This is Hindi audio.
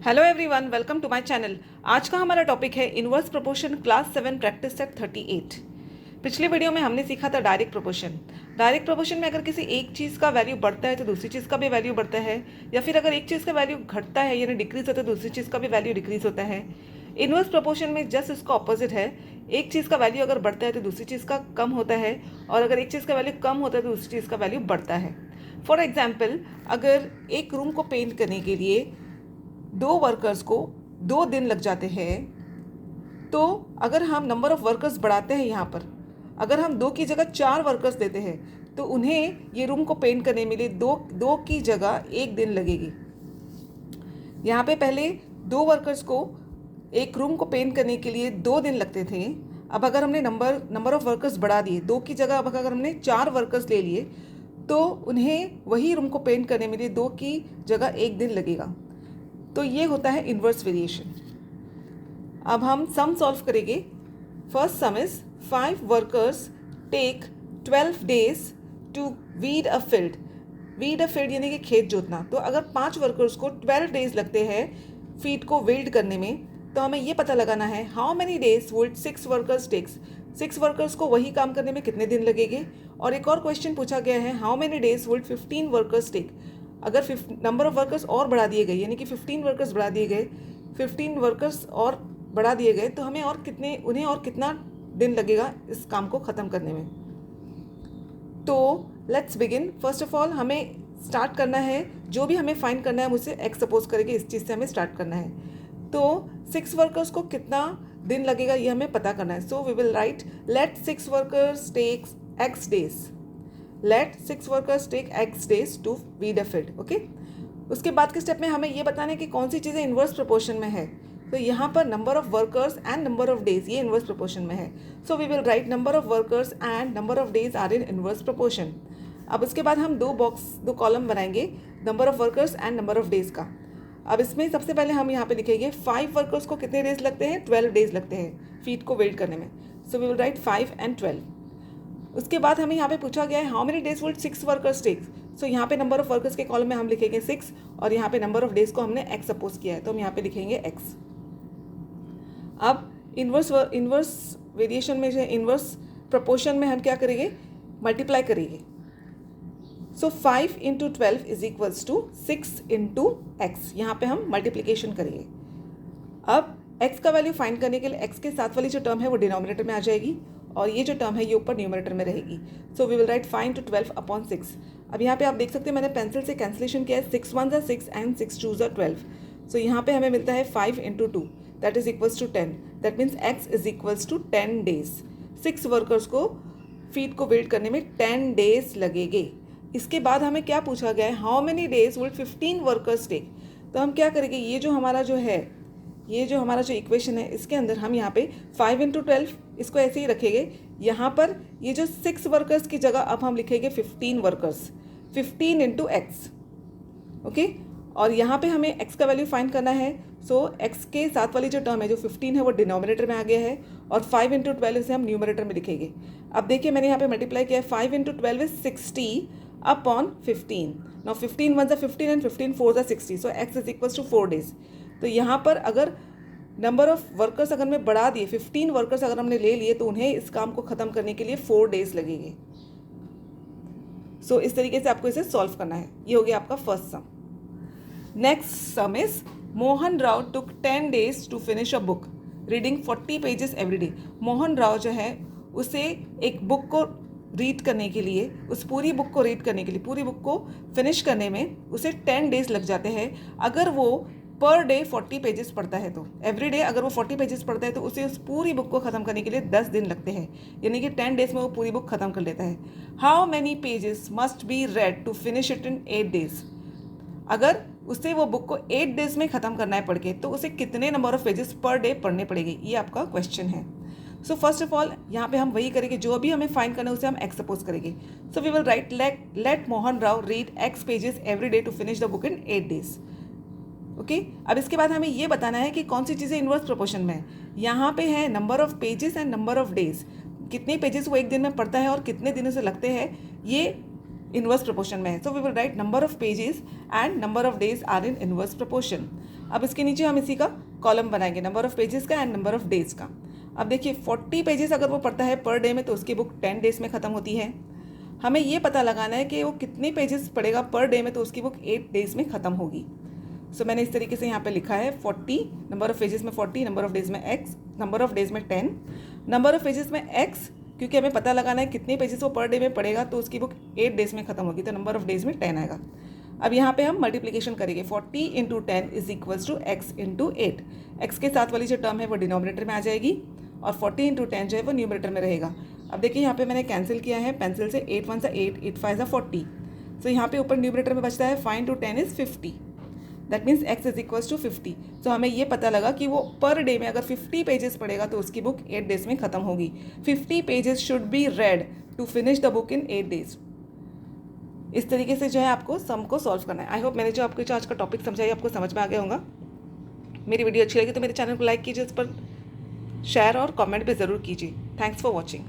Hello everyone, welcome to my channel. आज का हमारा टॉपिक है inverse proportion class 7 practice set 38। पिछले वीडियो में हमने सीखा था डायरेक्ट प्रोपोर्शन। डायरेक्ट प्रोपोर्शन में अगर किसी एक चीज़ का वैल्यू बढ़ता है तो दूसरी चीज़ का भी वैल्यू बढ़ता है, या फिर अगर एक चीज़ का वैल्यू घटता है यानी डिक्रीज होता है तो दूसरी चीज़ का भी वैल्यू डिक्रीज होता है। इनवर्स प्रोपोर्शन में जस्ट इसका ऑपोजिट है। एक चीज़ का वैल्यू अगर बढ़ता है तो दूसरी चीज़ का कम होता है, और अगर एक चीज़ का वैल्यू कम होता है तो दूसरी चीज़ का वैल्यू बढ़ता है। फॉर एग्जाम्पल, अगर एक रूम को पेंट करने के लिए 2 वर्कर्स को 2 दिन लग जाते हैं, तो अगर हम नंबर ऑफ वर्कर्स बढ़ाते हैं, यहाँ पर अगर हम 2 की जगह 4 वर्कर्स देते हैं तो उन्हें ये रूम को पेंट करने में लिए 2 की जगह 1 दिन लगेगी। यहाँ पे पहले 2 वर्कर्स को एक रूम को पेंट करने के लिए 2 दिन लगते थे। अब अगर हमने नंबर ऑफ वर्कर्स बढ़ा दिए, 2 की जगह अब अगर हमने 4 वर्कर्स ले लिए तो उन्हें वही रूम को पेंट करने में लिए 2 की जगह 1 दिन लगेगा। तो ये होता है इन्वर्स वेरिएशन। अब हम सम सॉल्व करेंगे। First sum is 5 workers take 12 days to weed a field. Weed a field यानी कि खेत जोतना। तो अगर 5 वर्कर्स को 12 days लगते हैं फील्ड को वील्ड करने में, तो हमें ये पता लगाना है how many days would 6 workers takes. 6 workers को वही काम करने में कितने दिन लगेंगे। और एक और क्वेश्चन पूछा गया है how many days would 15 workers take. अगर नंबर ऑफ वर्कर्स और बढ़ा दिए गए यानी कि 15 वर्कर्स बढ़ा दिए गए, 15 वर्कर्स और बढ़ा दिए गए, तो हमें उन्हें और कितना दिन लगेगा इस काम को ख़त्म करने में। तो let's begin. First of all हमें स्टार्ट करना है, जो भी हमें फाइंड करना है मुझसे एक्स सपोज करेंगे, इस चीज़ से हमें स्टार्ट करना है। तो 6 वर्कर्स को कितना दिन लगेगा ये हमें पता करना है। So we will write let 6 workers takes X days. Let 6 workers take X days to weed a field. Okay, उसके बाद के स्टेप में हमें ये बताना है कि कौन सी चीज़ें इन्वर्स प्रोपोर्शन में है। तो यहाँ पर number of workers and number of days ये इन्वर्स प्रोपोर्शन में है। So we will write number of workers and number of days are in inverse proportion. अब उसके बाद हम 2 कॉलम बनाएंगे number of workers and number of days का। अब इसमें सबसे पहले हम यहाँ पे लिखेंगे 5 वर्कर्स को कितने डेज लगते हैं, 12 डेज लगते हैं फीट को वेल्ड करने में। So we will write 5 and 12। उसके बाद हमें यहाँ पे पूछा गया है how many days would 6 workers take. So यहाँ पे नंबर ऑफ वर्कर्स के कॉलम में हम लिखेंगे 6, और यहाँ पे नंबर ऑफ डेज को हमने x सपोज किया है तो हम यहाँ पे लिखेंगे x। अब इन्वर्स वेरिएशन में जो इन्वर्स प्रोपोर्शन में हम क्या करेंगे, मल्टीप्लाई करेंगे। So 5 into 12 is equals to 6 into x। यहाँ पे हम मल्टीप्लीकेशन करेंगे। अब x का वैल्यू फाइंड करने के लिए x के साथ वाली जो टर्म है वो डिनोमिनेटर में आ जाएगी, और ये जो टर्म है ये ऊपर न्यूमरेटर में रहेगी। So we will write 5 into 12 upon 6। अब यहाँ पे आप देख सकते हैं मैंने पेंसिल से कैंसिलेशन किया है। 6 1s are 6 and 6 2s are 12। सो यहाँ पे हमें मिलता है 5 into 2 that is equals to 10। That means x is equals to 10 days। 6 workers को फीट को वेल्ड करने में 10 days लगेंगे। इसके बाद हमें क्या पूछा गया है how many days would 15 workers take. तो हम क्या करेंगे, ये जो हमारा जो इक्वेशन है इसके अंदर हम यहाँ पे 5 into 12 इसको ऐसे ही रखेंगे। यहाँ पर ये जो 6 वर्कर्स की जगह अब हम लिखेंगे 15 वर्कर्स, 15 into x। ओके, और यहाँ पे हमें x का वैल्यू फाइंड करना है। सो x के साथ वाली जो टर्म है जो 15 है वो डिनोमिनेटर में आ गया है, और 5 into 12 इसे हम न्यूमरेटर में लिखेंगे। अब देखिए मैंने यहाँ पे मल्टीप्लाई किया है। 5 into 12 is 60 upon 15। Now 15 1s are 15 and 15 4s are 60। So x is equals to 4 days। तो यहाँ पर अगर नंबर ऑफ वर्कर्स अगर मैं बढ़ा दिए, 15 वर्कर्स अगर हमने ले लिए, तो उन्हें इस काम को ख़त्म करने के लिए 4 days लगेंगे। सो इस तरीके से आपको इसे सॉल्व करना है। ये हो गया आपका first sum. Next sum is Mohan Rao took 10 days to finish a book reading 40 pages every day. Mohan Rao जो है उसे एक बुक को रीड करने के लिए, उस पूरी बुक को रीड करने के लिए, पूरी बुक को फिनिश करने में उसे 10 days लग जाते हैं। अगर वो पर डे 40 पेजेस पढ़ता है तो एवरी डे अगर वो 40 पेजेस पढ़ता है तो उसे उस पूरी बुक को ख़त्म करने के लिए 10 दिन लगते हैं, यानी कि 10 days में वो पूरी बुक ख़त्म कर लेता है। How many pages must be read to finish it in 8 days। अगर उसे वो बुक को 8 days में ख़त्म करना है पढ़ के, तो उसे कितने number of pages per day पढ़ने पड़ेंगे, ये आपका क्वेश्चन है। सो फर्स्ट ऑफ ऑल यहाँ पे हम वही करेंगे, जो भी हमें फाइंड करना है उसे हम एक्स सपोज करेंगे। So we will write let Mohan Rao read x pages every day to finish the book in 8 days। Okay, अब इसके बाद हमें ये बताना है कि कौन सी चीज़ें इन्वर्स प्रोपोर्शन में है। यहाँ पे है number of pages and number of days, कितने पेजेस वो एक दिन में पढ़ता है और कितने दिनों से लगते हैं, ये इन्वर्स प्रोपोर्शन में है, so we will write number of pages and number of days are in inverse proportion. अब इसके नीचे हम इसी का कॉलम बनाएंगे, नंबर ऑफ पेजेस का एंड नंबर ऑफ डेज का। अब देखिए 40 पेजेस अगर वो पढ़ता है पर डे में तो उसकी बुक 10 डेज में ख़त्म होती है। हमें ये पता लगाना है कि वो कितने पेजेस पढ़ेगा पर डे में तो उसकी बुक 8 डेज में ख़त्म होगी। सो मैंने इस तरीके से यहाँ पे लिखा है 40, नंबर ऑफ पेजेस में 40, नंबर ऑफ डेज में x, नंबर ऑफ डेज में 10, नंबर ऑफ पेजेस में x, क्योंकि हमें पता लगाना है कितने पेजेस वो पर डे में पढ़ेगा तो उसकी बुक 8 डेज में ख़त्म होगी, तो नंबर ऑफ डेज में 10 आएगा। अब यहाँ पे हम मल्टीप्लिकेशन करेंगे, 40 into 10 is equals to x into 8। X के साथ वाली जो टर्म है वो डिनोमिनेटर में आ जाएगी और 40 इंटू 10 जो है वो न्यूमरेटर में रहेगा। अब देखिए यहाँ पे मैंने कैंसिल किया है पेंसिल से, 8 1 8, 8 5 40। सो यहाँ पे ऊपर न्यूमरेटर में बचता है 5 into 10 is 50, that means x is equals to 50। So हमें ये पता लगा कि वो पर डे में अगर 50 पेजेस पढ़ेगा तो उसकी बुक 8 डेज में ख़त्म होगी। 50 pages should be read to finish the book in 8 days. इस तरीके से जो है आपको सम को सॉल्व करना है। आई होप मैंने जो आपको आज का टॉपिक समझाई आपको समझ में आ गया होगा। मेरी वीडियो अच्छी लगी तो मेरे चैनल को लाइक कीजिए, इस पर शेयर और कमेंट भी ज़रूर कीजिए। Thanks for watching.